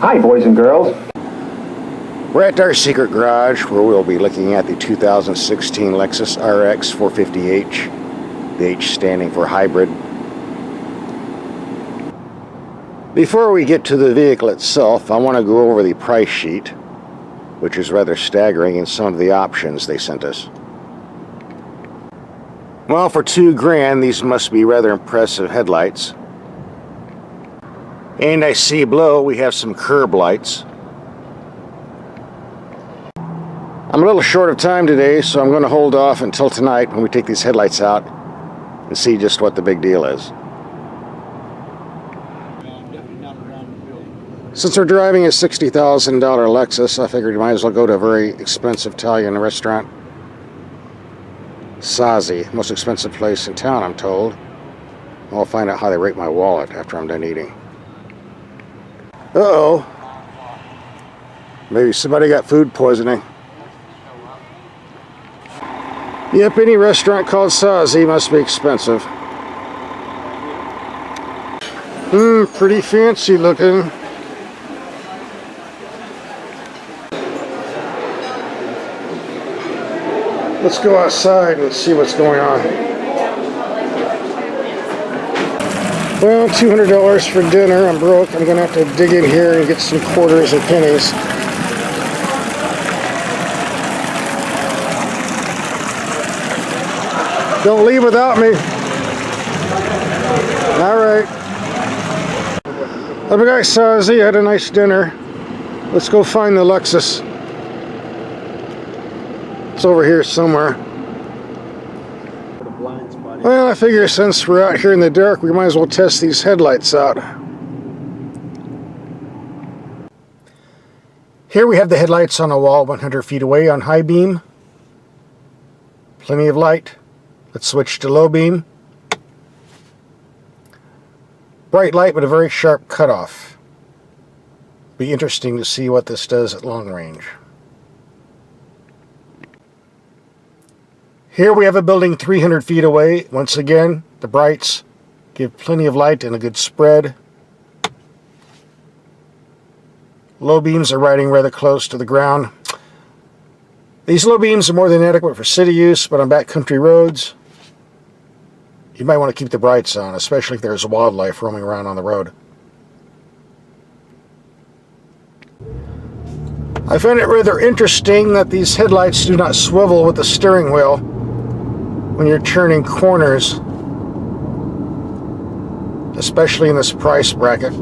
Hi, boys and girls. We're at our secret garage where we'll be looking at the 2016 Lexus RX 450h, the H standing for hybrid. Before we get to the vehicle itself, I want to go over the price sheet, which is rather staggering in some of the options they sent us. Well, for $2,000, these must be rather impressive headlights. And I see below we have some curb lights. I'm a little short of time today, so I'm going to hold off until tonight when we take these headlights out and see just what the big deal is. Since we're driving a $60,000 Lexus, I figured we might as well go to a very expensive Italian restaurant. Sazzi, most expensive place in town, I'm told. I'll find out how they rate my wallet after I'm done eating. Uh-oh. Maybe somebody got food poisoning. Yep, any restaurant called Sazzi must be expensive. Pretty fancy looking. Let's go outside and see what's going on. Well, $200 for dinner. I'm broke. I'm going to have to dig in here and get some quarters and pennies. Don't leave without me. Alright. Have a guy Sazzi, had a nice dinner. Let's go find the Lexus. It's over here somewhere. Well, I figure since we're out here in the dark, we might as well test these headlights out. Here we have the headlights on a wall 100 feet away on high beam. Plenty of light. Let's switch to low beam. Bright light but a very sharp cutoff. Be interesting to see what this does at long range. Here we have a building 300 feet away. Once again, the brights give plenty of light and a good spread. Low beams are riding rather close to the ground. These low beams are more than adequate for city use, but on backcountry roads, you might want to keep the brights on, especially if there's wildlife roaming around on the road. I find it rather interesting that these headlights do not swivel with the steering wheel when you're turning corners, especially in this price bracket.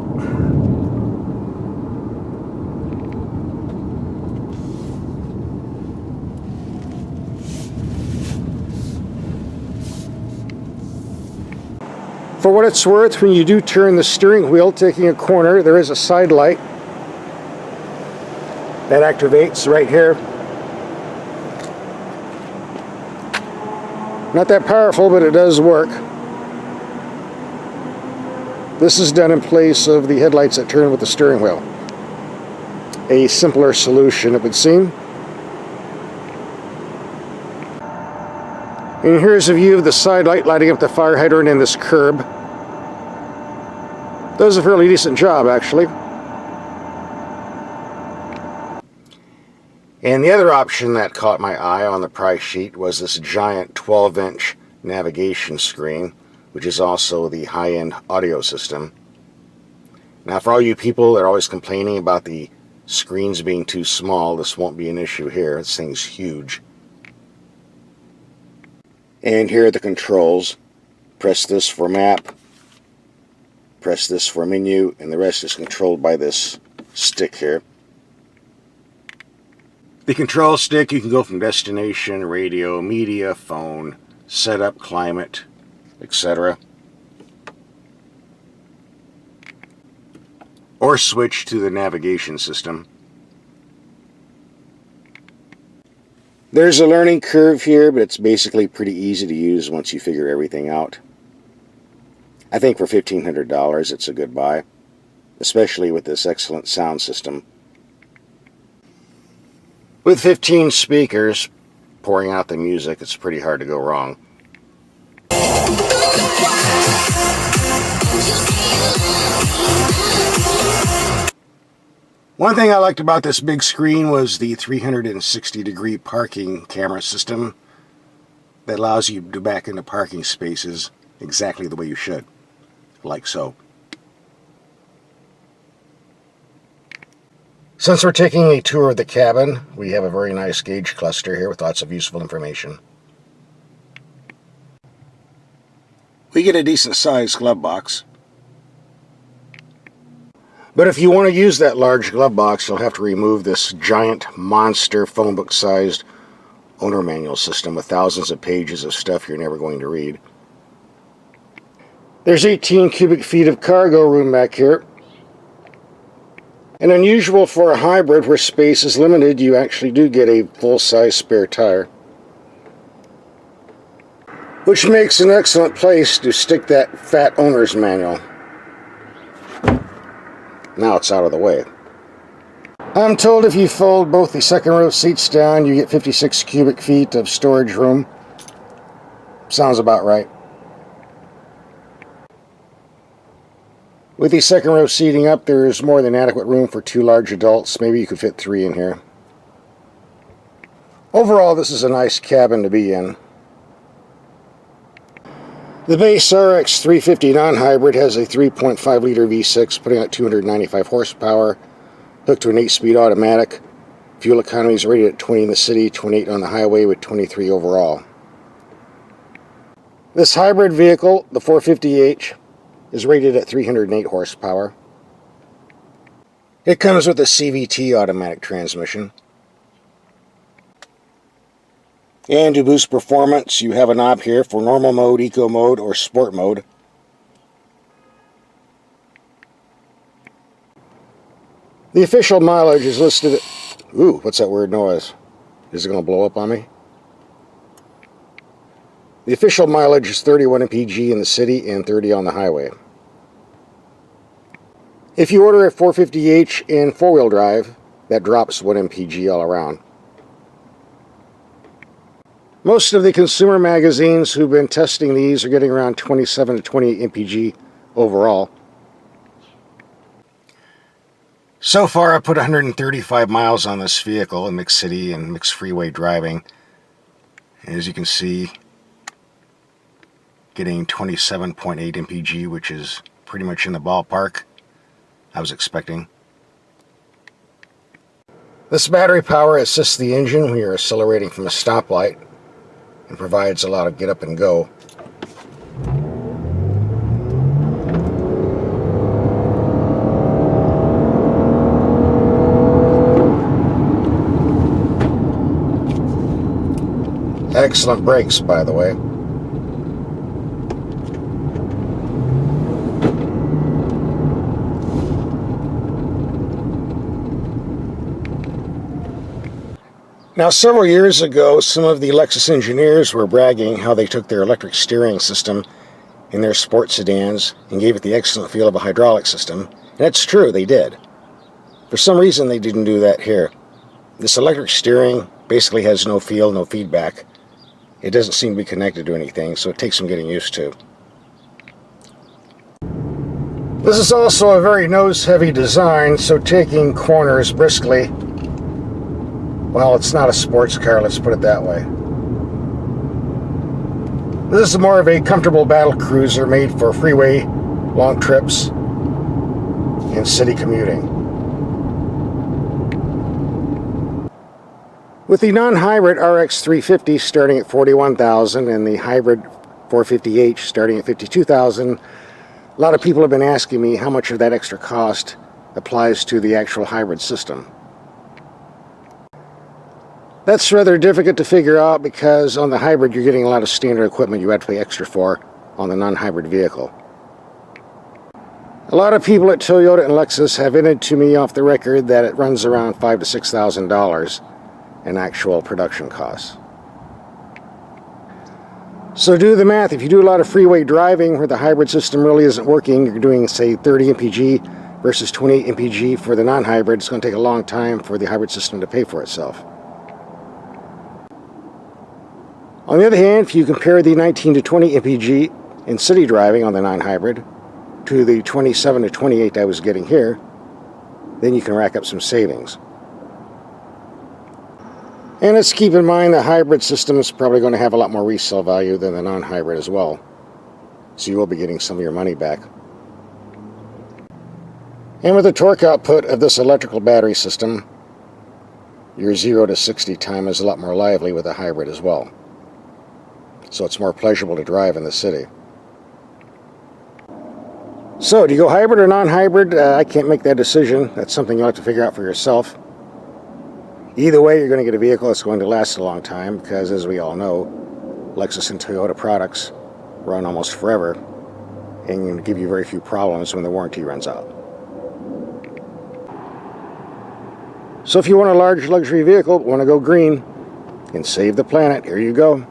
For what it's worth, when you do turn the steering wheel taking a corner, there is a side light that activates right here. Not that powerful, but it does work. This is done in place of the headlights that turn with the steering wheel. A simpler solution, it would seem. And here's a view of the side light lighting up the fire hydrant in this curb. Does a fairly decent job, actually. And the other option that caught my eye on the price sheet was this giant 12-inch navigation screen, which is also the high-end audio system. Now, for all you people that are always complaining about the screens being too small, this won't be an issue here. This thing's huge. And here are the controls. Press this for map, press this for menu, and the rest is controlled by this stick here. The control stick, you can go from destination, radio, media, phone, setup, climate, etc. Or switch to the navigation system. There's a learning curve here, but it's basically pretty easy to use once you figure everything out. I think for $1,500 it's a good buy, especially with this excellent sound system. With 15 speakers pouring out the music, it's pretty hard to go wrong. One thing I liked about this big screen was the 360-degree parking camera system that allows you to back into parking spaces exactly the way you should, like so. Since we're taking a tour of the cabin, we have a very nice gauge cluster here with lots of useful information. We get a decent sized glove box. But if you want to use that large glove box, you'll have to remove this giant monster phone book sized owner manual system with thousands of pages of stuff you're never going to read. There's 18 cubic feet of cargo room back here. And unusual for a hybrid where space is limited, you actually do get a full-size spare tire, which makes an excellent place to stick that fat owner's manual. Now it's out of the way. I'm told if you fold both the second row seats down, you get 56 cubic feet of storage room. Sounds about right. With the second row seating up, there is more than adequate room for 2 large adults. Maybe you could fit 3 in here. Overall, this is a nice cabin to be in. The base RX 350 non-hybrid has a 3.5-liter V6 putting out 295 horsepower, hooked to an 8-speed automatic. Fuel economy is rated at 20 in the city, 28 on the highway with 23 overall. This hybrid vehicle, the 450h, is rated at 308 horsepower. It comes with a CVT automatic transmission. And to boost performance, you have a knob here for normal mode, eco mode, or sport mode. The official mileage is listed at... Ooh, what's that weird noise? Is it going to blow up on me? The official mileage is 31 mpg in the city and 30 on the highway. If you order a 450h in 4-wheel drive, that drops 1 mpg all around. Most of the consumer magazines who've been testing these are getting around 27 to 28 mpg overall. So far, I've put 135 miles on this vehicle in mixed city and mixed freeway driving. And as you can see, getting 27.8 mpg, which is pretty much in the ballpark I was expecting. This battery power assists the engine when you're accelerating from a stoplight and provides a lot of get up and go. Excellent brakes, by the way. Now, several years ago, some of the Lexus engineers were bragging how they took their electric steering system in their sports sedans and gave it the excellent feel of a hydraulic system. And it's true, they did. For some reason, they didn't do that here. This electric steering basically has no feel, no feedback. It doesn't seem to be connected to anything, so it takes some getting used to. This is also a very nose-heavy design, so taking corners briskly, well, it's not a sports car, let's put it that way. This is more of a comfortable battle cruiser made for freeway, long trips, and city commuting. With the non-hybrid RX 350 starting at $41,000 and the hybrid 450h starting at $52,000, a lot of people have been asking me how much of that extra cost applies to the actual hybrid system. That's rather difficult to figure out because on the hybrid you're getting a lot of standard equipment you have to pay extra for on the non-hybrid vehicle. A lot of people at Toyota and Lexus have hinted to me off the record that it runs around $5,000 to $6,000 in actual production costs. So do the math. If you do a lot of freeway driving where the hybrid system really isn't working, you're doing say 30 mpg versus 28 mpg for the non-hybrid, it's going to take a long time for the hybrid system to pay for itself. On the other hand, if you compare the 19 to 20 mpg in city driving on the non-hybrid to the 27 to 28 I was getting here, then you can rack up some savings. And let's keep in mind the hybrid system is probably going to have a lot more resale value than the non-hybrid as well. So you will be getting some of your money back. And with the torque output of this electrical battery system, your 0 to 60 time is a lot more lively with a hybrid as well. So it's more pleasurable to drive in the city. So, do you go hybrid or non-hybrid? I can't make that decision. That's something you'll have to figure out for yourself. Either way, you're going to get a vehicle that's going to last a long time because, as we all know, Lexus and Toyota products run almost forever and give you very few problems when the warranty runs out. So if you want a large luxury vehicle, want to go green and save the planet, here you go.